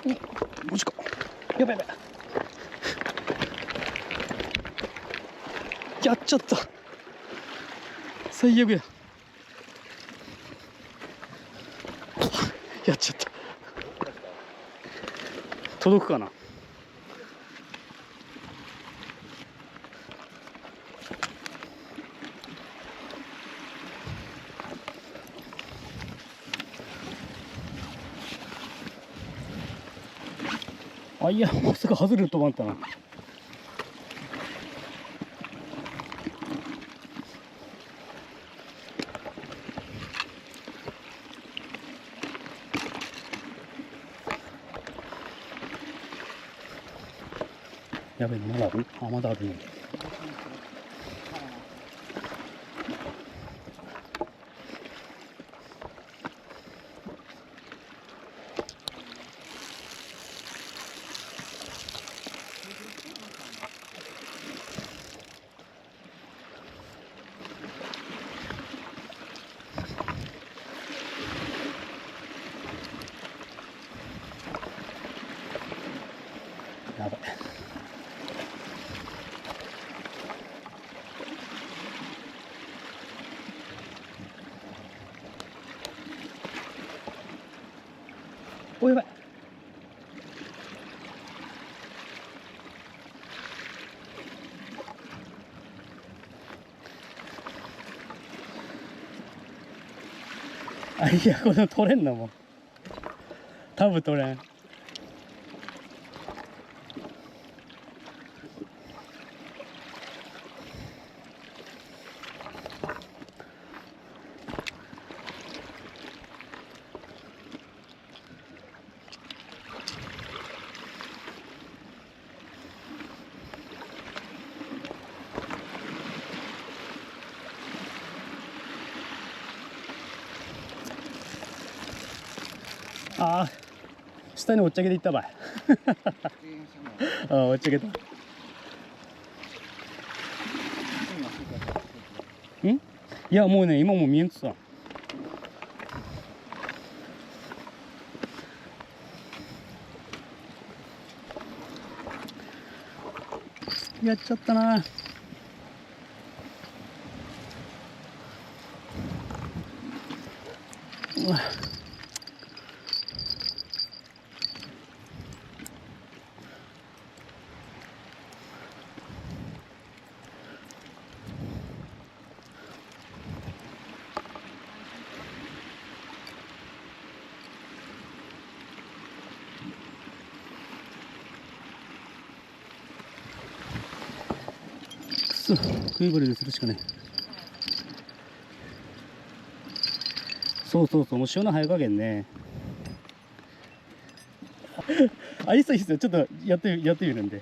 マジか。やばいやばい。やっちゃった。最悪や。やっちゃった。届くかな。あ、いや、まさか外れると思ったな。やべえ、まだある？あ、まだあるね。やばい。お、やばい。あ、いや、これ取れんな、もう。多分取れん。ああ、下におっちゃけていったばい。ああ、おっちゃけた。ん？いや、もうね、今もう見えんつさ。やっちゃったな。うわ。食いぶりでするしかね。そうそうそう、もう潮の早加減ね。あ、いいっすよ、いいっすよ。ちょっとやってみるんで。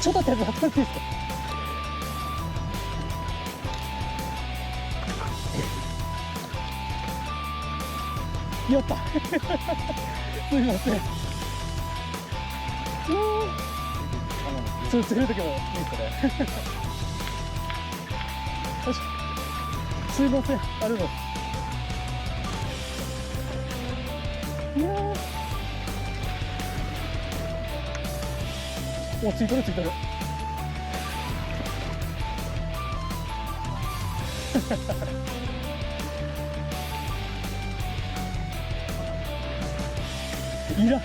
ちょっと手伝っていいですか？やった。すみません。そう、釣れる時もいいですかね。よし。すみません。ありがとうございます。いやー、お、ついとるついとる。いら